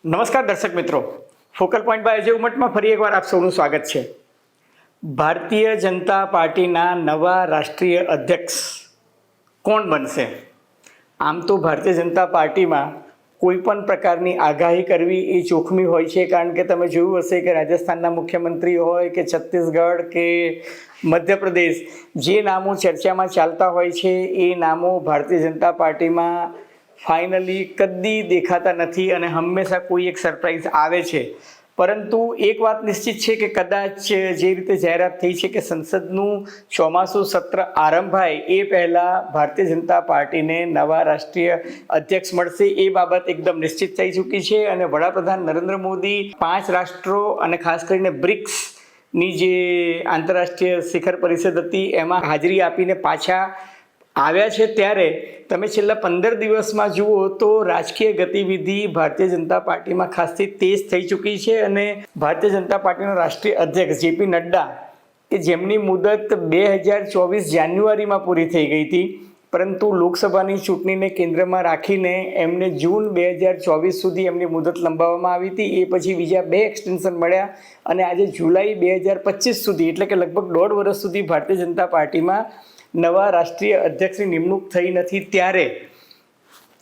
નમસ્કાર દર્શક મિત્રો, ફોકલ પોઈન્ટ બાય અજય ઉમટમાં ફરી એકવાર આપ સૌનું સ્વાગત છે. ભારતીય જનતા પાર્ટીના નવા રાષ્ટ્રીય અધ્યક્ષ કોણ બનશે? આમ તો ભારતીય જનતા પાર્ટીમાં કોઈ પણ પ્રકારની આગાહી કરવી એ જોખમી હોય છે, કારણ કે તમે જોયું હશે કે રાજસ્થાનના મુખ્યમંત્રી હોય કે છત્તીસગઢ કે મધ્યપ્રદેશ, જે નામો ચર્ચામાં ચાલતા હોય છે એ નામો ભારતીય જનતા પાર્ટીમાં ફાઇનલી કદી દેખાતા નથી અને હંમેશા કોઈ એક સરપ્રાઈઝ આવે છે. પરંતુ એક વાત નિશ્ચિત છે કે કદાચ જે રીતે જાહેરાત થઈ છે કે સંસદનું ચોમાસું સત્ર આરંભાય એ પહેલાં ભારતીય જનતા પાર્ટીને નવા રાષ્ટ્રીય અધ્યક્ષ મળશે એ બાબત એકદમ નિશ્ચિત થઈ ચૂકી છે. અને વડાપ્રધાન નરેન્દ્ર મોદી 5 રાષ્ટ્રો અને ખાસ કરીને બ્રિક્સની જે આંતરરાષ્ટ્રીય શિખર પરિષદ હતી એમાં હાજરી આપીને પાછા આવ્યા છે. ત્યારે તમે છેલ્લા 15 દિવસમાં જુઓ તો રાજકીય ગતિવિધિ ભારતીય જનતા પાર્ટીમાં ખાસથી તેજ થઈ ચૂકી છે. અને ભારતીય જનતા પાર્ટીના રાષ્ટ્રીય અધ્યક્ષ જેપી નડ્ડા, કે જેમની મુદત 2024 જાન્યુઆરીમાં પૂરી થઈ ગઈ હતી, પરંતુ લોકસભાની ચૂંટણીને કેન્દ્રમાં રાખીને એમને જૂન 2024 સુધી એમની મુદત લંબાવવામાં આવી હતી. એ પછી બીજા 2 એક્સટેન્શન મળ્યા અને આજે જુલાઈ 2025 સુધી, એટલે કે લગભગ 1.5 વર્ષ સુધી ભારતીય જનતા પાર્ટીમાં નવા રાષ્ટ્રીય અધ્યક્ષની નિમણૂક થઈ નથી. ત્યારે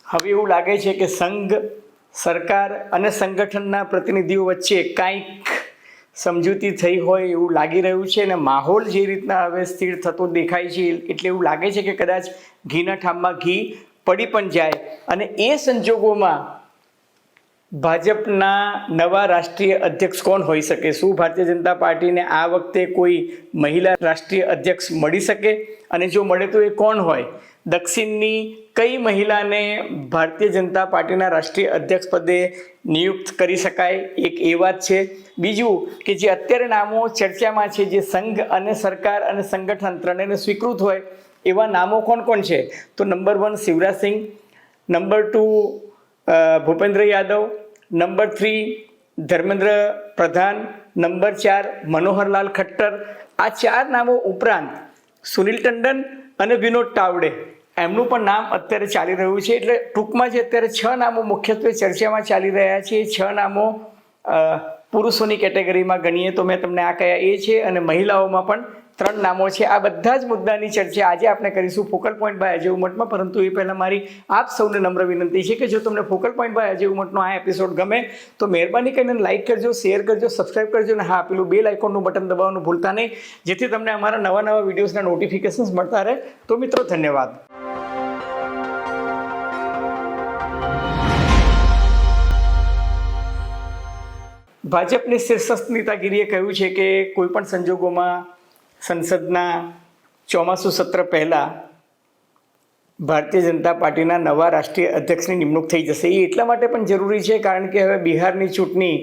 હવે એવું લાગે છે કે સંઘ, સરકાર અને સંગઠનના પ્રતિનિધિઓ વચ્ચે કાંઈક સમજૂતી થઈ હોય એવું લાગી રહ્યું છે. અને માહોલ જે રીતના હવે સ્થિર થતો દેખાય છે, એટલે એવું લાગે છે કે કદાચ ઘીના ઠામમાં ઘી પડી પણ જાય. અને એ સંજોગોમાં ભાજપના નવા રાષ્ટ્રીય અધ્યક્ષ કોણ હોઈ શકે? શું ભારતીય જનતા પાર્ટીને આ વખતે કોઈ મહિલા રાષ્ટ્રીય અધ્યક્ષ મળી શકે? અને જો મળે તો એ કોણ હોય? દક્ષિણની કઈ મહિલાને ભારતીય જનતા પાર્ટીના રાષ્ટ્રીય અધ્યક્ષ પદે નિયુક્ત કરી શકાય? એક એ વાત છે. બીજું કે જે અત્યારે નામો ચર્ચામાં છે, જે સંઘ અને સરકાર અને સંગઠન ત્રણેયને સ્વીકૃત હોય એવા નામો કોણ કોણ છે? તો number 1 Shivraj Singh, number 2 Bhupendra Yadav, number 3 Dharmendra Pradhan, number 4 Manoharlal Khattar. આ 4 નામો ઉપરાંત સુનિલ ટંડન અને વિનોદ તાવડે એમનું પણ નામ અત્યારે ચાલી રહ્યું છે. એટલે ટૂંકમાં જે અત્યારે 6 નામો મુખ્યત્વે ચર્ચામાં ચાલી રહ્યા છે, એ 6 નામો પુરુષોની કેટેગરીમાં ગણીએ તો મેં તમને આ કયા એ છે, અને મહિલાઓમાં પણ 3 નામો છે. આ બધા જ મુદ્દાની ચર્ચા આજે આપણે કરીશું ફોકલ પોઈન્ટ બાય અજય ઉમટમાં. પરંતુ એ પહેલાં મારી આપ સૌને નમ્ર વિનંતી છે કે જો તમને ફોકલ પોઈન્ટ બાય અજય ઉમટનો આ એપિસોડ ગમે તો મહેરબાની કરીને લાઇક કરજો, શેર કરજો, સબસ્ક્રાઇબ કરજો અને હા, પેલું બેલ આઇકોનનું બટન દબાવવાનું ભૂલતા નહીં, જેથી તમને અમારા નવા વિડીયોઝના નોટિફિકેશન્સ મળતા રહે. તો મિત્રો, ધન્યવાદ. ભાજપની શીર્ષસ્થ નેતાગીરીએ કહ્યું છે કે કોઈપણ સંજોગોમાં સંસદના ચોમાસું સત્ર પહેલાં ભારતીય જનતા પાર્ટીના નવા રાષ્ટ્રીય અધ્યક્ષની નિમણૂક થઈ જશે. એ એટલા માટે પણ જરૂરી છે કારણ કે હવે બિહારની ચૂંટણી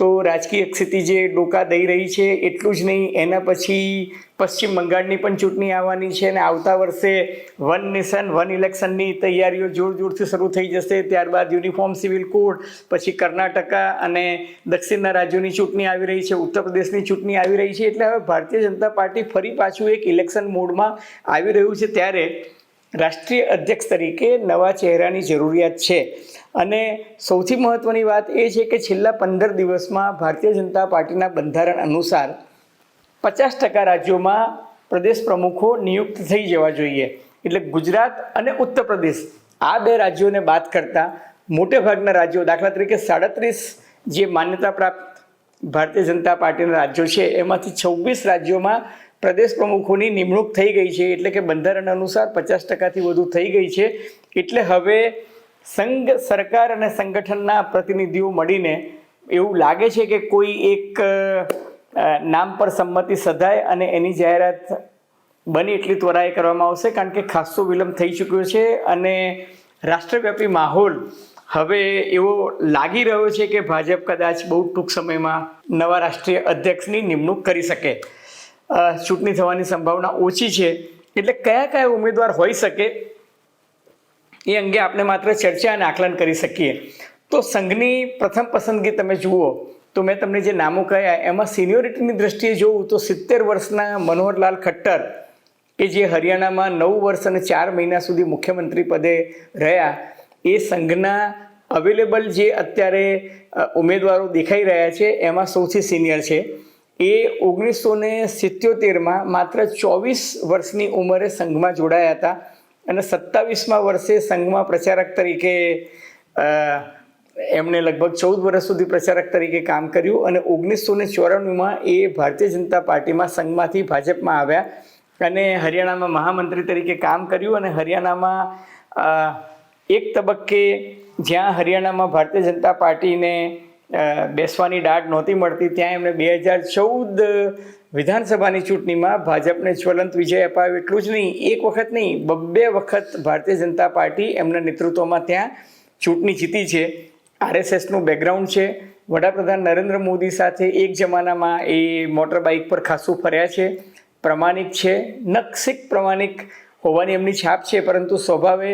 તો રાજકીય સ્થિતિ જે ડોકા દઈ રહી છે એટલું જ નહીં, એના પછી પશ્ચિમ બંગાળની પણ ચૂંટણી આવવાની છે અને આવતા વર્ષે 1 નેશન 1 ઇલેક્શનની તૈયારીઓ જોરથી શરૂ થઈ જશે. ત્યારબાદ યુનિફોર્મ સિવિલ કોડ, પછી કર્ણાટકા અને દક્ષિણના રાજ્યોની ચૂંટણી આવી રહી છે, ઉત્તર પ્રદેશની ચૂંટણી આવી રહી છે. એટલે હવે ભારતીય જનતા પાર્ટી ફરી પાછું એક ઇલેક્શન મોડમાં આવી રહ્યું છે. ત્યારે રાષ્ટ્રીય અધ્યક્ષ તરીકે નવા ચહેરાની જરૂરિયાત છે. અને સૌથી મહત્ત્વની વાત એ છે કે છેલ્લા 15 દિવસમાં ભારતીય જનતા પાર્ટીના બંધારણ અનુસાર 50% રાજ્યોમાં પ્રદેશ પ્રમુખો નિયુક્ત થઈ જવા જોઈએ. એટલે ગુજરાત અને ઉત્તર પ્રદેશ, આ 2 રાજ્યોને બાદ કરતાં મોટેભાગના રાજ્યો, દાખલા તરીકે 37 જે માન્યતા પ્રાપ્ત ભારતીય જનતા પાર્ટીના રાજ્યો છે, એમાંથી 26 રાજ્યોમાં પ્રદેશ પ્રમુખોની નિમણૂક થઈ ગઈ છે. એટલે કે બંધારણ અનુસાર 50%થી વધુ થઈ ગઈ છે. એટલે હવે સંઘ, સરકાર અને સંગઠનના પ્રતિનિધિઓ મળીને એવું લાગે છે કે કોઈ એક નામ પર સંમતિ સધાય અને એની જાહેરાત બની એટલી ત્વરાએ કરવામાં આવશે, કારણ કે ખાસ્સો વિલંબ થઈ ચૂક્યો છે. અને રાષ્ટ્રવ્યાપી માહોલ હવે એવો લાગી રહ્યો છે કે ભાજપ કદાચ બહુ ટૂંક સમયમાં નવા રાષ્ટ્રીય અધ્યક્ષની નિમણૂક કરી શકે. ચૂંટણી થવાની સંભાવના ઓછી છે. એટલે કયા ઉમેદવાર હોઈ શકે એ અંગે આપણે માત્ર ચર્ચા અને આકલન કરી શકીએ. તો સંઘની પ્રથમ પસંદગી તમે જુઓ તો મેં તમને જે નામો કહ્યા એમાં સિનિયોરિટીની દ્રષ્ટિએ જોઉં તો 70 વર્ષના મનોહરલાલ ખટ્ટર, કે જે હરિયાણામાં 9 વર્ષ અને 4 મહિના સુધી મુખ્યમંત્રી પદે રહ્યા, એ સંઘના અવેલેબલ જે અત્યારે ઉમેદવારો દેખાઈ રહ્યા છે એમાં સૌથી સિનિયર છે. એ 1977માં માત્ર 24 વર્ષની ઉંમરે સંઘમાં જોડાયા હતા અને 27મા વર્ષે સંઘમાં પ્રચારક તરીકે એમણે લગભગ 14 વર્ષ સુધી પ્રચારક તરીકે કામ કર્યું અને 1994માં એ ભારતીય જનતા પાર્ટીમાં સંઘમાંથી ભાજપમાં આવ્યા અને હરિયાણામાં મહામંત્રી તરીકે કામ કર્યું. અને હરિયાણામાં એક તબક્કે જ્યાં હરિયાણામાં ભારતીય જનતા પાર્ટીને બેસવાની દાઢ નહોતી મળતી ત્યાં એમણે 2014 વિધાનસભાની ચૂંટણીમાં ભાજપને જ્વલંત વિજય અપાવ્યો. એટલું જ નહીં, એક વખત નહીં, 2 વખત ભારતીય જનતા પાર્ટી એમના નેતૃત્વમાં ત્યાં ચૂંટણી જીતી છે. RSSનું બેકગ્રાઉન્ડ છે. વડાપ્રધાન નરેન્દ્ર મોદી સાથે એક જમાનામાં એ મોટર બાઇક પર ખાસું ફર્યા છે. પ્રમાણિક છે, નકશિક પ્રમાણિક હોવાની એમની છાપ છે, પરંતુ સ્વભાવે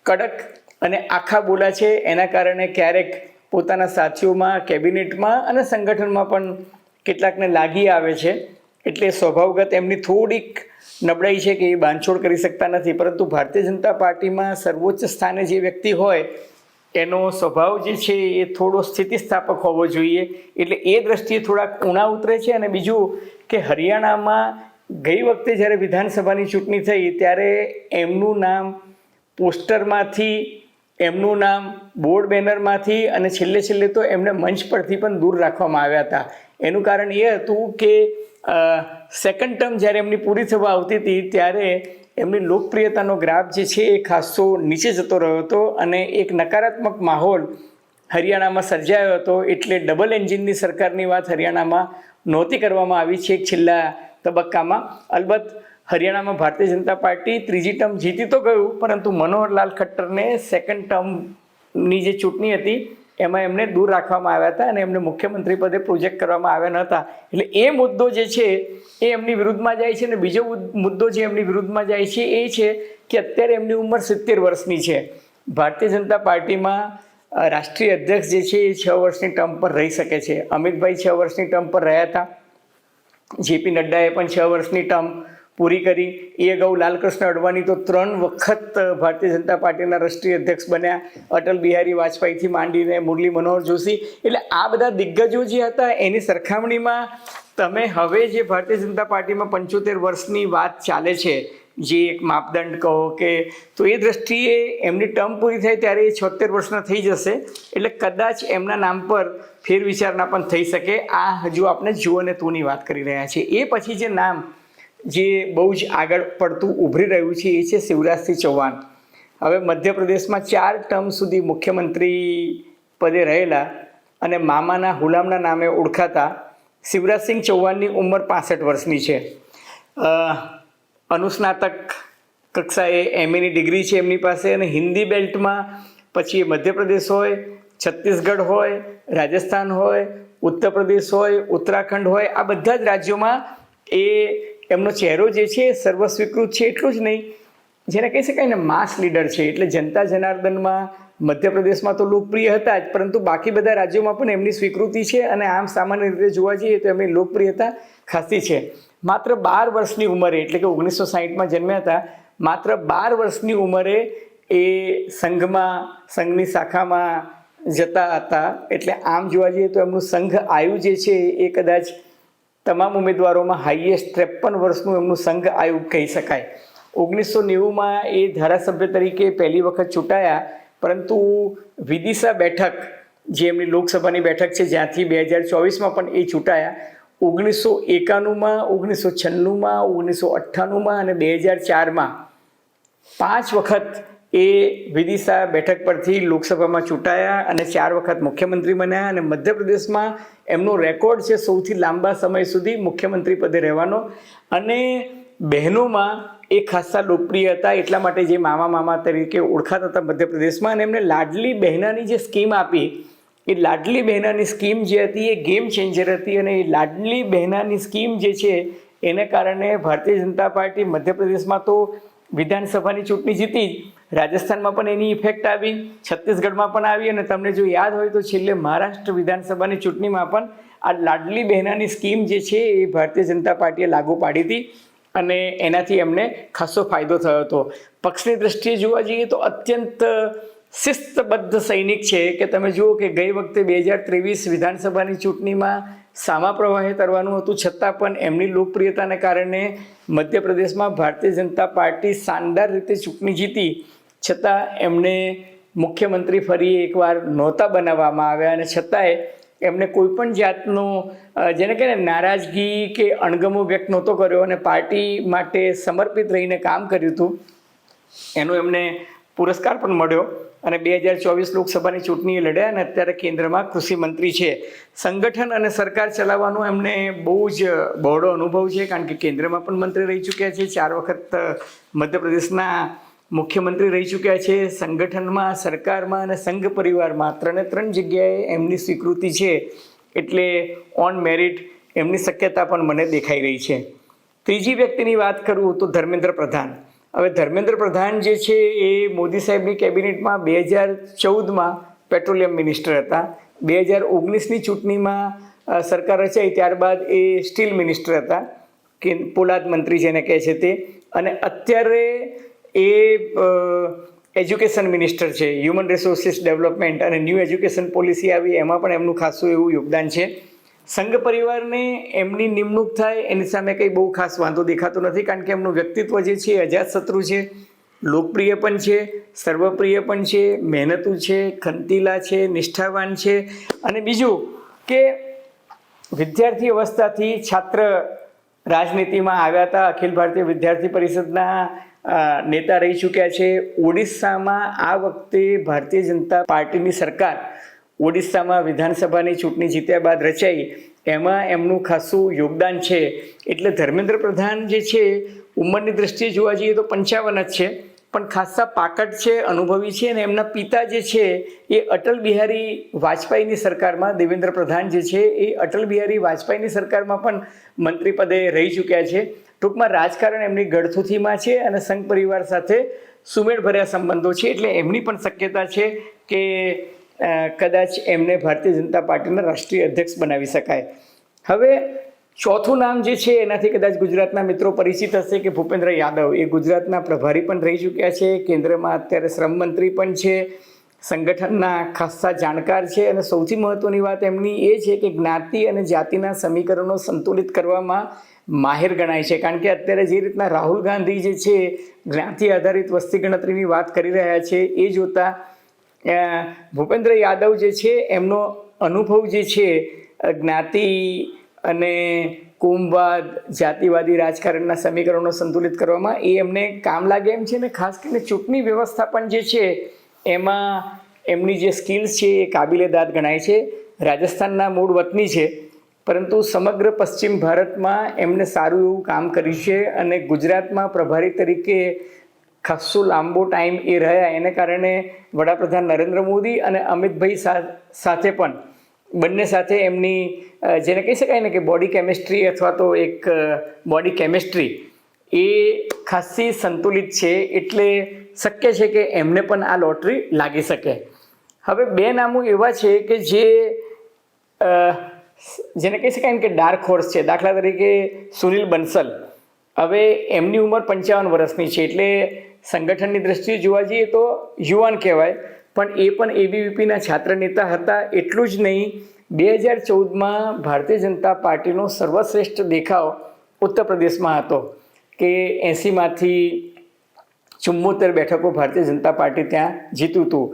કડક અને આખા બોલા છે. એના કારણે ક્યારેક પોતાના સાથીઓમાં, કેબિનેટમાં અને સંગઠનમાં પણ કેટલાકને લાગી આવે છે. એટલે સ્વભાવગત એમની થોડીક નબળાઈ છે કે એ બાંધછોડ કરી શકતા નથી. પરંતુ ભારતીય જનતા પાર્ટીમાં સર્વોચ્ચ સ્થાને જે વ્યક્તિ હોય એનો સ્વભાવ જે છે એ થોડો સ્થિતિસ્થાપક હોવો જોઈએ. એટલે એ દ્રષ્ટિએ થોડાક ઊણા ઉતરે છે. અને બીજું કે હરિયાણામાં ગઈ વખતે જ્યારે વિધાનસભાની ચૂંટણી થઈ ત્યારે એમનું નામ પોસ્ટરમાંથી, એમનું નામ બોર્ડ બેનરમાંથી અને છેલ્લે તો એમને મંચ પરથી પણ દૂર રાખવામાં આવ્યા હતા. એનું કારણ એ હતું કે સેકન્ડ ટર્મ જ્યારે એમની પૂરી થવા આવતી હતી ત્યારે એમની લોકપ્રિયતાનો ગ્રાફ જે છે એ ખાસો નીચે જતો રહ્યો હતો અને એક નકારાત્મક માહોલ હરિયાણામાં સર્જાયો હતો. એટલે ડબલ એન્જિનની સરકારની વાત હરિયાણામાં નહોતી કરવામાં આવી છે છેલ્લા તબક્કામાં. અલબત્ત હરિયાણામાં ભારતીય જનતા પાર્ટી ત્રીજી ટર્મ જીતી તો ગયું, પરંતુ મનોહરલાલ ખટ્ટરને સેકન્ડ ટર્મની જે ચૂંટણી હતી એમાં એમને દૂર રાખવામાં આવ્યા હતા અને એમને મુખ્યમંત્રી પદે પ્રોજેક્ટ કરવામાં આવ્યા ન હતા. એટલે એ મુદ્દો જે છે એ એમની વિરુદ્ધમાં જાય છે. અને બીજો મુદ્દો જે એમની વિરુદ્ધમાં જાય છે એ છે કે અત્યારે એમની ઉંમર 70 વર્ષની છે. ભારતીય જનતા પાર્ટીમાં રાષ્ટ્રીય અધ્યક્ષ જે છે એ 6 વર્ષની ટર્મ પર રહી શકે છે. અમિતભાઈ 6 વર્ષની ટર્મ પર રહ્યા હતા. જેપી નડ્ડાએ પણ 6 વર્ષની ટર્મ પૂરી કરી. એ અગાઉ લાલકૃષ્ણ અડવાણી તો 3 વખત ભારતીય જનતા પાર્ટીના રાષ્ટ્રીય અધ્યક્ષ બન્યા. અટલ બિહારી વાજપેયીથી માંડીને મુરલી મનોહર જોશી. એટલે આ બધા દિગ્ગજો જે હતા એની સરખામણીમાં તમે હવે જે ભારતીય જનતા પાર્ટીમાં 75 વર્ષની વાત ચાલે છે, જે એક માપદંડ કહો કે, તો એ દ્રષ્ટિએ એમની ટર્મ પૂરી થાય ત્યારે એ 76 વર્ષના થઈ જશે. એટલે કદાચ એમના નામ પર ફેરવિચારણા પણ થઈ શકે. આ હજુ આપણે જુઓ ને તુંની વાત કરી રહ્યા છીએ. એ પછી જે નામ જે બહુ જ આગળ પડતું ઉભરી રહ્યું છે એ છે શિવરાજસિંહ ચૌહાણ. હવે મધ્યપ્રદેશમાં 4 ટર્મ સુધી મુખ્યમંત્રી પદે રહેલા અને મામાના હુલામના નામે ઓળખાતા શિવરાજસિંહ ચૌહાણની ઉંમર 65 વર્ષની છે. અનુસ્નાતક કક્ષાએ MAની ડિગ્રી છે એમની પાસે. અને હિન્દી બેલ્ટમાં પછી મધ્યપ્રદેશ હોય, છત્તીસગઢ હોય, રાજસ્થાન હોય, ઉત્તર પ્રદેશ હોય, ઉત્તરાખંડ હોય, આ બધા જ રાજ્યોમાં એ એમનો ચહેરો જે છે સર્વસ્વીકૃત છે. એટલું જ નહીં, જેને કહી શકાય ને માસ લીડર છે. એટલે જનતા જનાર્દનમાં મધ્યપ્રદેશમાં તો લોકપ્રિય હતા જ, પરંતુ બાકી બધા રાજ્યોમાં પણ એમની સ્વીકૃતિ છે. અને આમ સામાન્ય રીતે જોવા જઈએ તો એમની લોકપ્રિયતા ખાસી છે. માત્ર 12 વર્ષની ઉંમરે, એટલે કે 1960માં જન્મ્યા હતા, માત્ર 12 વર્ષની ઉંમરે એ સંઘની શાખામાં જતા હતા. એટલે આમ જોવા જઈએ તો એમનું સંઘ આયુ જે છે એ કદાચ તમામ ઉમેદવારોમાં હાઈએસ્ટ 53 વર્ષનું એમનું સંઘ આયુ કહી શકાય. 1990માં એ ધારાસભ્ય તરીકે પહેલી વખત ચૂંટાયા, પરંતુ વિદિશા બેઠક જે એમની લોકસભાની બેઠક છે જ્યાંથી 2024માં પણ એ ચૂંટાયા. 1991માં, 1996માં, 1998માં અને 2004માં 5 વખત એ વિદિશા બેઠક પરથી લોકસભામાં ચૂંટાયા અને 4 વખત મુખ્યમંત્રી બન્યા. અને મધ્યપ્રદેશમાં એમનો રેકોર્ડ છે સૌથી લાંબા સમય સુધી મુખ્યમંત્રી પદે રહેવાનો. અને બહેનોમાં એ ખાસા લોકપ્રિય હતા, એટલા માટે જે મામા તરીકે ઓળખાતા હતા મધ્યપ્રદેશમાં. અને એમને લાડલી બહેનાની જે સ્કીમ આપી, એ લાડલી બહેનાની સ્કીમ જે હતી એ ગેમ ચેન્જર હતી. અને એ લાડલી બહેનાની સ્કીમ જે છે એને કારણે ભારતીય જનતા પાર્ટી મધ્યપ્રદેશમાં તો વિધાનસભાની ચૂંટણી જીતી, રાજસ્થાનમાં પણ એની ઇફેક્ટ આવી, છત્તીસગઢમાં પણ આવી. અને તમને જો યાદ હોય તો છેલ્લે મહારાષ્ટ્ર વિધાનસભાની ચૂંટણીમાં પણ આ લાડલી બહેનાની સ્કીમ જે છે એ ભારતીય જનતા પાર્ટીએ લાગુ પાડી હતી અને એનાથી એમને ખાસો ફાયદો થયો હતો. પક્ષની દ્રષ્ટિએ જોવા જઈએ તો અત્યંત શિસ્તબદ્ધ સૈનિક છે કે તમે જુઓ કે ગઈ વખતે 2023 વિધાનસભાની ચૂંટણીમાં સામા પ્રવાહે તરવાનું હતું, છતાં પણ એમની લોકપ્રિયતાને કારણે મધ્યપ્રદેશમાં ભારતીય જનતા પાર્ટી શાનદાર રીતે ચૂંટણી જીતી, છતાં એમને મુખ્યમંત્રી ફરી એકવાર નહોતા બનાવવામાં આવ્યા અને છતાંય એમને કોઈ પણ જાતનો જેને કહે ને નારાજગી કે અણગમો વ્યક્ત નહોતો કર્યો અને પાર્ટી માટે સમર્પિત રહીને કામ કર્યું હતું. એનો એમને પુરસ્કાર પણ મળ્યો અને 2024 લોકસભાની ચૂંટણી લડ્યા અને અત્યારે કેન્દ્રમાં કૃષિ મંત્રી છે. સંગઠન અને સરકાર ચલાવવાનો એમને બહુ જ બહોળો અનુભવ છે, કારણ કે કેન્દ્રમાં પણ મંત્રી રહી ચૂક્યા છે, 4 વખત મધ્યપ્રદેશના મુખ્યમંત્રી રહી ચૂક્યા છે. સંગઠનમાં, સરકારમાં અને સંઘ પરિવારમાં 3 જગ્યાએ એમની સ્વીકૃતિ છે, એટલે ઓન મેરિટ એમની શક્યતા પણ મને દેખાઈ રહી છે. ત્રીજી વ્યક્તિની વાત કરું તો ધર્મેન્દ્ર પ્રધાન. હવે ધર્મેન્દ્ર પ્રધાન જે છે એ મોદી સાહેબની કેબિનેટમાં 2014માં પેટ્રોલિયમ મિનિસ્ટર હતા. 2019ની ચૂંટણીમાં સરકાર રચાઈ ત્યારબાદ એ સ્ટીલ મિનિસ્ટર હતા, કે પોલાદ મંત્રી જેને કહે છે તે, અને અત્યારે એ એજ્યુકેશન મિનિસ્ટર છે. હ્યુમન રિસોર્સિસ ડેવલપમેન્ટ અને ન્યૂ એજ્યુકેશન પોલિસી આવી, એમાં પણ એમનું ખાસું એવું યોગદાન છે. સંઘ પરિવારને એમની નિમણૂક થાય એની સામે કંઈ બહુ ખાસ વાંધો દેખાતો નથી, કારણ કે એમનું વ્યક્તિત્વ જે છે અજાતશત્રુ છે, લોકપ્રિય પણ છે, સર્વપ્રિય પણ છે, મહેનતુ છે, ખંતીલા છે, નિષ્ઠાવાન છે. અને બીજું કે વિદ્યાર્થી અવસ્થાથી છાત્ર રાજનીતિમાં આવ્યા હતા, અખિલ ભારતીય વિદ્યાર્થી પરિષદના નેતા રહી ચૂક્યા છે. ઓડિશામાં આ વખતે ભારતીય જનતા પાર્ટીની સરકાર ઓડિશામાં વિધાનસભાની ચૂંટણી જીત્યા બાદ રચાઈ, એમાં એમનું ખાસું યોગદાન છે. એટલે ધર્મેન્દ્ર પ્રધાન જે છે ઉંમરની દ્રષ્ટિએ જોવા જઈએ તો 55 જ છે, પણ ખાસા પાકટ છે, અનુભવી છે. અને એમના પિતા જે છે એ અટલ બિહારી વાજપેયીની સરકારમાં, દેવેન્દ્ર પ્રધાન જે છે એ અટલ બિહારી વાજપેયીની સરકારમાં પણ મંત્રી પદે રહી ચૂક્યા છે. ટૂંકમાં રાજકારણ એમની ગળથુથીમાં છે અને સંઘ પરિવાર સાથે સુમેળભર્યા સંબંધો છે, એટલે એમની પણ શક્યતા છે કે કદાચ એમને ભારતીય જનતા પાર્ટીના રાષ્ટ્રીય અધ્યક્ષ બનાવી શકાય. હવે ચોથું નામ જે છે એનાથી કદાચ ગુજરાતના મિત્રો પરિચિત હશે કે ભૂપેન્દ્ર યાદવ. એ ગુજરાતના પ્રભારી પણ રહી ચૂક્યા છે, કેન્દ્રમાં અત્યારે શ્રમ મંત્રી પણ છે, સંગઠનના ખાસ્સા જાણકાર છે. અને સૌથી મહત્ત્વની વાત એમની એ છે કે જ્ઞાતિ અને જાતિના સમીકરણો સંતુલિત કરવામાં માહિર ગણાય છે. કારણ કે અત્યારે જે રીતના રાહુલ ગાંધી જે છે જ્ઞાતિ આધારિત વસ્તી ગણતરીની વાત કરી રહ્યા છે, એ જોતાં ભૂપેન્દ્ર યાદવ જે છે એમનો અનુભવ જે છે જ્ઞાતિ અને કોમવાદ, જાતિવાદી રાજકારણના સમીકરણો સંતુલિત કરવામાં એ એમને કામ લાગે એમ છે. ને ખાસ કરીને ચૂંટણી વ્યવસ્થાપન જે છે એમાં એમની જે સ્કિલ્સ છે એ કાબિલે દાદ ગણાય છે. રાજસ્થાનના મૂળ વતની છે, પરંતુ સમગ્ર પશ્ચિમ ભારતમાં એમને સારું એવું કામ કર્યું છે અને ગુજરાતમાં પ્રભારી તરીકે ખાસો લાંબો ટાઈમ એ રહ્યા. એને કારણે વડાપ્રધાન નરેન્દ્ર મોદી અને અમિતભાઈ સાથે પણ બંને સાથે એમની જેને કહી શકાય ને કે બોડી કેમિસ્ટ્રી અથવા તો એક બોડી કેમિસ્ટ્રી એ ખાસી સંતુલિત છે, એટલે શક્ય છે કે એમને પણ આ લોટરી લાગી શકે. હવે 2 નામો એવા છે કે જેને કહી શકાય ને કે ડાર્ક હોર્સ છે. દાખલા તરીકે સુનિલ બંસલ. હવે એમની ઉંમર 55 વર્ષની છે, એટલે સંગઠનની દ્રષ્ટિએ જોવા જઈએ તો યુવાન કહેવાય, પણ એ પણ એબીવીપીના છાત્ર નેતા હતા. એટલું જ નહીં, 2014માં ભારતીય જનતા પાર્ટીનો સર્વશ્રેષ્ઠ દેખાવ ઉત્તર પ્રદેશમાં હતો કે 80માંથી 74 બેઠકો ભારતીય જનતા પાર્ટી ત્યાં જીત્યું હતું.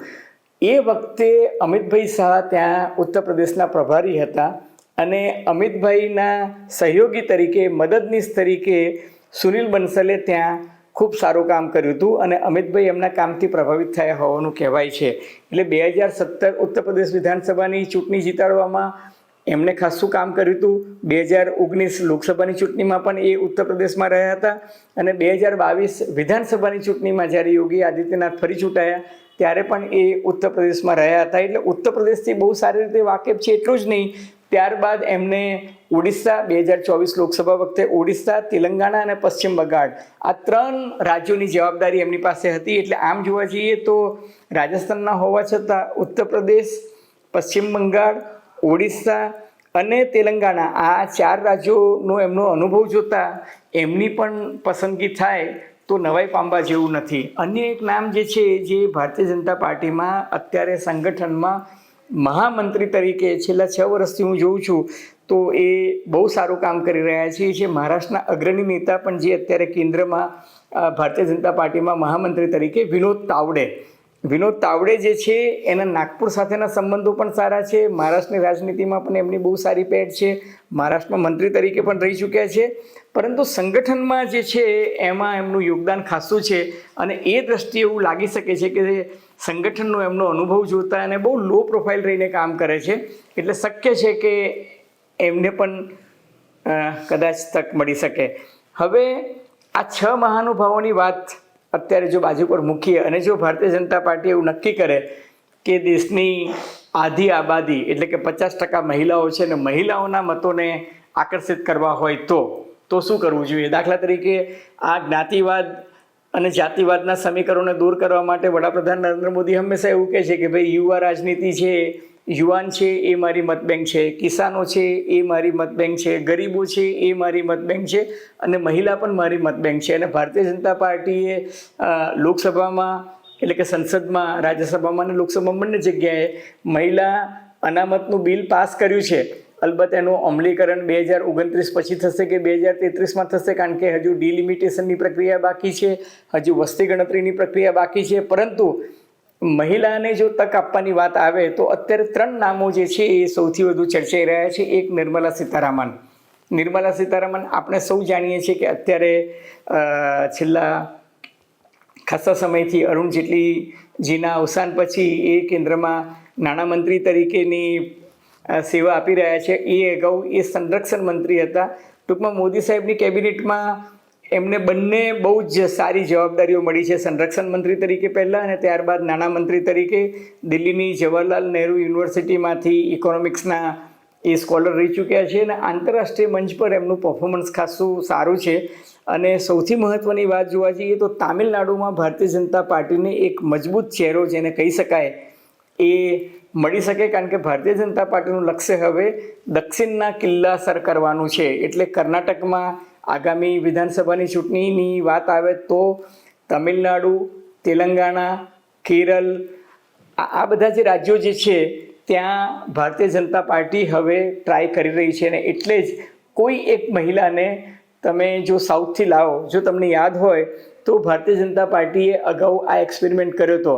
એ વખતે અમિતભાઈ શાહ ત્યાં ઉત્તર પ્રદેશના પ્રભારી હતા અને અમિતભાઈના સહયોગી તરીકે, મદદનીશ તરીકે સુનિલ બંસલે ત્યાં ખૂબ સારું કામ કર્યું હતું અને અમિતભાઈ એમના કામથી પ્રભાવિત થયા હોવાનું કહેવાય છે. એટલે 2017 ઉત્તર પ્રદેશ વિધાનસભાની ચૂંટણી જીતાડવામાં એમણે ખાસું કામ કર્યું હતું. 2019 લોકસભાની ચૂંટણીમાં પણ એ ઉત્તર પ્રદેશમાં રહ્યા હતા અને 2022 વિધાનસભાની ચૂંટણીમાં જ્યારે યોગી આદિત્યનાથ ફરી ચૂંટાયા ત્યારે પણ એ ઉત્તર પ્રદેશમાં રહ્યા હતા. એટલે ઉત્તર પ્રદેશથી બહુ સારી રીતે વાકેફ છે. એટલું જ નહીં, ત્યારબાદ એમને ઓડિશા 2024 લોકસભા વખતે ઓડિશા, તેલંગાણા અને પશ્ચિમ બંગાળ આ 3 રાજ્યોની જવાબદારી એમની પાસે હતી. એટલે આમ જોવા જઈએ તો રાજસ્થાનના હોવા છતાં ઉત્તર પ્રદેશ, પશ્ચિમ બંગાળ, ઓડિશા અને તેલંગાણા આ 4 રાજ્યોનો એમનો અનુભવ જોતા એમની પણ પસંદગી થાય તો નવાઈ પામવા જેવું નથી. અન્ય એક નામ જે છે જે ભારતીય જનતા પાર્ટીમાં અત્યારે સંગઠનમાં મહામંત્રી તરીકે છેલ્લા 6 વર્ષથી હું જોઉં છું તો એ બહુ સારું કામ કરી રહ્યા છે. એ છે મહારાષ્ટ્રના અગ્રણી નેતા પણ જે અત્યારે કેન્દ્રમાં ભારતીય જનતા પાર્ટીમાં મહામંત્રી તરીકે વિનોદ તાવડે. વિનોદ તાવડે જે છે એના નાગપુર સાથેના સંબંધો પણ સારા છે. મહારાષ્ટ્રની રાજનીતિમાં પણ એમની બહુ સારી પેઠ છે. મહારાષ્ટ્રમાં મંત્રી તરીકે પણ રહી ચૂક્યા છે. પરંતુ સંગઠનમાં જે છે એમાં એમનું યોગદાન ખાસું છે અને એ દ્રષ્ટિએ એવું લાગી શકે છે કે સંગઠનનો એમનો અનુભવ જોતા અને બહુ લો પ્રોફાઇલ રહીને કામ કરે છે. એટલે શક્ય છે કે એમને પણ કદાચ તક મળી શકે. હવે આ 6 મહાનુભાવોની વાત અત્યારે જો બાજુ પર મૂકીએ અને જો ભારતીય જનતા પાર્ટી એવું નક્કી કરે કે દેશની આધી આબાદી એટલે કે 50% મહિલાઓ છે ને મહિલાઓના મતોને આકર્ષિત કરવા હોય તો શું કરવું જોઈએ? દાખલા તરીકે આ જ્ઞાતિવાદ અને જાતિવાદના સમીકરણોને દૂર કરવા માટે વડાપ્રધાન નરેન્દ્ર મોદી હંમેશા એવું કહે છે કે ભાઈ યુવા રાજનીતિ છે, યુવાન છે એ મારી મત બેંક છે, કિસાનો છે એ મારી મત બેંક છે, ગરીબો છે એ મારી મત બેંક છે અને મહિલા પણ મારી મત બેંક છે. અને ભારતીય જનતા પાર્ટીએ લોકસભામાં એટલે કે સંસદમાં, રાજ્યસભામાં અને લોકસભામાં બંને જગ્યાએ મહિલા અનામતનું બિલ પાસ કર્યું છે. અલબત્ત એનું અમલીકરણ 2029 પછી થશે કે 2033માં થશે, કારણ કે હજુ ડિલિમિટેશનની પ્રક્રિયા બાકી છે, હજુ વસ્તી ગણતરીની પ્રક્રિયા બાકી છે. પરંતુ મહિલાને જો તક આપવાની વાત આવે તો અત્યારે 3 નામો જે છે એ સૌથી વધુ ચર્ચાઈ રહ્યા છે. એક નિર્મલા સીતારામન. નિર્મલા સીતારામન આપણે સૌ જાણીએ છીએ કે અત્યારે છેલ્લા ખાસા સમયથી અરુણ જેટલીજીના અવસાન પછી એ કેન્દ્રમાં નાણામંત્રી તરીકેની સેવા આપી રહ્યા છે. એ અગાઉ એ સંરક્ષણ મંત્રી હતા. ટૂંકમાં મોદી સાહેબની કેબિનેટમાં એમને બંને બહુ જ સારી જવાબદારીઓ મળી છે. સંરક્ષણ મંત્રી તરીકે પહેલાં અને ત્યારબાદ નાણામંત્રી તરીકે. દિલ્હીની જવાહરલાલ નહેરુ યુનિવર્સિટીમાંથી ઇકોનોમિક્સના એ સ્કોલર રહી ચૂક્યા છે અને આંતરરાષ્ટ્રીય મંચ પર એમનું પરફોર્મન્સ ખાસું સારું છે. અને સૌથી મહત્ત્વની વાત જોવા જઈએ તો તામિલનાડુમાં ભારતીય જનતા પાર્ટીને એક મજબૂત ચહેરો જેને કહી શકાય એ મળી શકે, કારણ કે ભારતીય જનતા પાર્ટીનું લક્ષ્ય હવે દક્ષિણના કિલ્લા સર કરવાનું છે. એટલે કર્ણાટકમાં આગામી વિધાનસભાની ચૂંટણીની વાત આવે તો તમિલનાડુ, તેલંગાણા, કેરળ આ બધા જે રાજ્યો જે છે ત્યાં ભારતીય જનતા પાર્ટી હવે ટ્રાય કરી રહી છે. અને એટલે જ કોઈ એક મહિલાને તમે જો સાઉથથી લાવો, જો તમને યાદ હોય તો ભારતીય જનતા પાર્ટીએ અગાઉ આ એક્સપેરિમેન્ટ કર્યો હતો.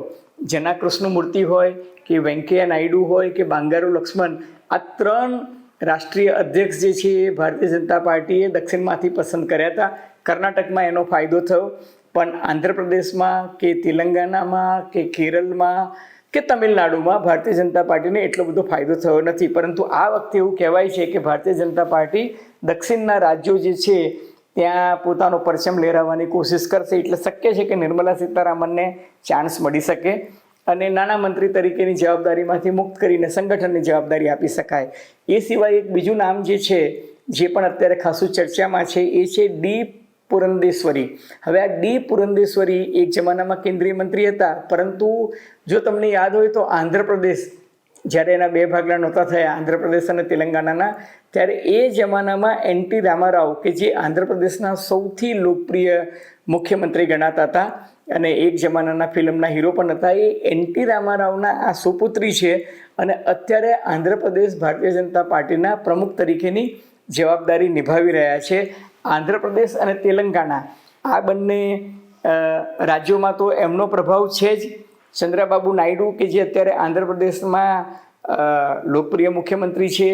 જના કૃષ્ણમૂર્તિ હોય કે વેંકૈયા નાયડુ હોય કે બાંગારુ લક્ષ્મણ, આ 3 રાષ્ટ્રીય અધ્યક્ષ જે છે એ ભારતીય જનતા પાર્ટીએ દક્ષિણમાંથી પસંદ કર્યા હતા. કર્ણાટકમાં એનો ફાયદો થયો, પણ આંધ્રપ્રદેશમાં કે તેલંગાનામાં કે કેરળમાં કે તમિલનાડુમાં ભારતીય જનતા પાર્ટીને એટલો બધો ફાયદો થયો નથી. પરંતુ આ વખતે એવું કહેવાય છે કે ભારતીય જનતા પાર્ટી દક્ષિણના રાજ્યો જે છે ત્યાં પોતાનો પરચમ લહેરાવવાની કોશિશ કરશે. એટલે શક્ય છે કે નિર્મલા સીતારામનને ચાન્સ મળી શકે અને નાણામંત્રી તરીકેની જવાબદારીમાંથી મુક્ત કરીને સંગઠનની જવાબદારી આપી શકાય. એ સિવાય એક બીજું નામ જે છે જે પણ અત્યારે ખાસું ચર્ચામાં છે એ છે ડી પુરંદેશ્વરી. હવે આ ડી પુરંદેશ્વરી એક જમાનામાં કેન્દ્રીય મંત્રી હતા, પરંતુ જો તમને યાદ હોય તો આંધ્રપ્રદેશ જ્યારે એના 2 ભાગલા નહોતા થયા, આંધ્રપ્રદેશ અને તેલંગાણાના, ત્યારે એ જમાનામાં એનટી રામારાવ કે જે આંધ્રપ્રદેશના સૌથી લોકપ્રિય મુખ્યમંત્રી ગણાતા હતા અને એક જમાનાના ફિલ્મના હીરો પણ હતા, એ એનટી રામારાવના આ સુપુત્રી છે અને અત્યારે આંધ્રપ્રદેશ ભારતીય જનતા પાર્ટીના પ્રમુખ તરીકેની જવાબદારી નિભાવી રહ્યા છે. આંધ્રપ્રદેશ અને તેલંગાણા આ બંને રાજ્યોમાં તો એમનો પ્રભાવ છે જ. ચંદ્રબાબુ નાયડુ કે જે અત્યારે આંધ્રપ્રદેશમાં લોકપ્રિય મુખ્યમંત્રી છે,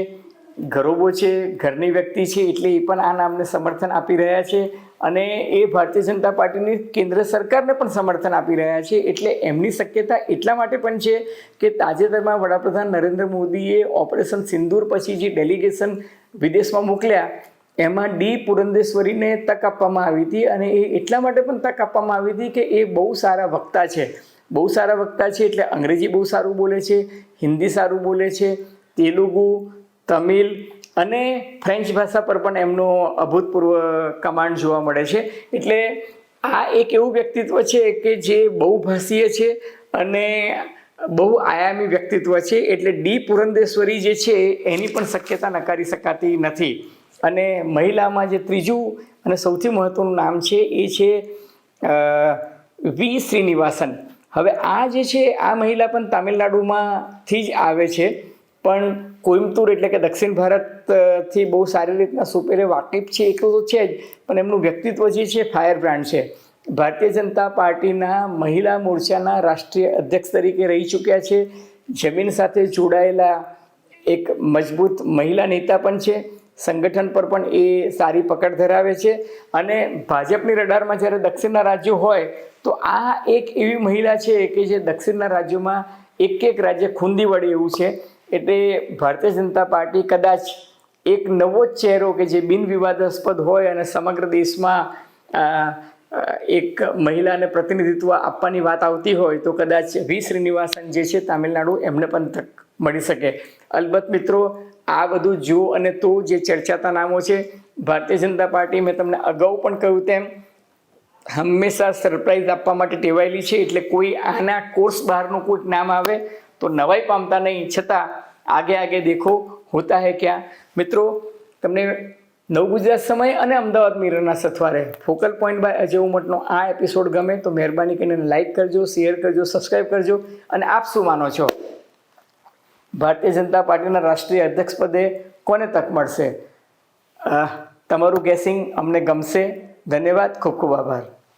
ઘરોબો છે, ઘરની વ્યક્તિ છે, એટલે એ પણ આ નામને સમર્થન આપી રહ્યા છે અને એ ભારતીય જનતા પાર્ટીની કેન્દ્ર સરકારને પણ સમર્થન આપી રહ્યા છે. એટલે એમની શક્યતા એટલા માટે પણ છે કે તાજેતરમાં વડાપ્રધાન નરેન્દ્ર મોદીએ ઓપરેશન સિંદૂર પછી જે ડેલિગેશન વિદેશમાં મોકલ્યા એમાં ડી પુરંદેશ્વરીને તક આપવામાં આવી હતી અને એ એટલા માટે પણ તક આપવામાં આવી હતી કે એ બહુ સારા વક્તા છે. બહુ સારા વક્તા છે એટલે અંગ્રેજી બહુ સારું બોલે છે, હિન્દી સારું બોલે છે, તેલુગુ, તમિલ અને ફ્રેન્ચ ભાષા પર પણ એમનો અભૂતપૂર્વ કમાન્ડ જોવા મળે છે. એટલે આ એક એવું વ્યક્તિત્વ છે કે જે બહુભાષીય છે અને બહુ આયામી વ્યક્તિત્વ છે. એટલે ડી પુરંદેશ્વરી જે છે એની પણ શક્યતા નકારી શકાતી નથી. અને મહિલામાં જે ત્રીજું અને સૌથી મહત્ત્વનું નામ છે એ છે વી શ્રીનિવાસન. હવે આ જે છે આ મહિલા પણ તામિલનાડુમાંથી જ આવે છે, પણ કોઇમ્બતુર એટલે કે દક્ષિણ ભારતથી બહુ સારી રીતના સુપેરે વાકેફ છે એટલું તો છે જ, પણ એમનું વ્યક્તિત્વ જે છે ફાયર બ્રાન્ડ છે. ભારતીય જનતા પાર્ટીના મહિલા મોરચાના રાષ્ટ્રીય અધ્યક્ષ તરીકે રહી ચૂક્યા છે. જમીન સાથે જોડાયેલા એક મજબૂત મહિલા નેતા પણ છે. સંગઠન પર પણ એ સારી પકડ ધરાવે છે. અને ભાજપની રડારમાં જ્યારે દક્ષિણના રાજ્યો હોય તો આ એક એવી મહિલા છે કે જે દક્ષિણના રાજ્યોમાં એક રાજ્ય ખૂંદી વળે એવું છે. એટલે ભારતીય જનતા પાર્ટી કદાચ એક નવો જ ચહેરો કે જે બિન વિવાદાસ્પદ હોય અને સમગ્ર દેશમાં એક મહિલાને પ્રતિનિધિત્વ આપવાની વાત આવતી હોય તો કદાચ વી શ્રીનિવાસન જે છે તામિલનાડુ એમને પણ તક મળી શકે. અલબત્ત મિત્રો, આ બધું જો અને તો જે ચર્ચાતા નામો છે, ભારતીય જનતા પાર્ટી મેં તમને અગાઉ પણ કહ્યું તેમ હંમેશા સરપ્રાઈઝ આપવા માટે ટેવાયેલી છે. એટલે કોઈ આના કોર્સ બહારનું કોઈક નામ આવે તો નવાઈ પામતા નહીં, છતાં આગે દેખો હોતા હે ક્યાં. મિત્રો, તમને નવગુજરાત સમય અને અમદાવાદ મિરરના સથવારે ફોકલ પોઈન્ટ બાય અજય ઉમટનો આ એપિસોડ ગમે તો મહેરબાની કરીને લાઇક કરજો, શેર કરજો, સબસ્ક્રાઈબ કરજો. અને આપ શું માનો છો, ભારતીય જનતા પાર્ટીના રાષ્ટ્રીય અધ્યક્ષ પદે કોને તક મળશે? તમારું ગેસિંગ અમને ગમશે. ધન્યવાદ, ખૂબ ખૂબ આભાર.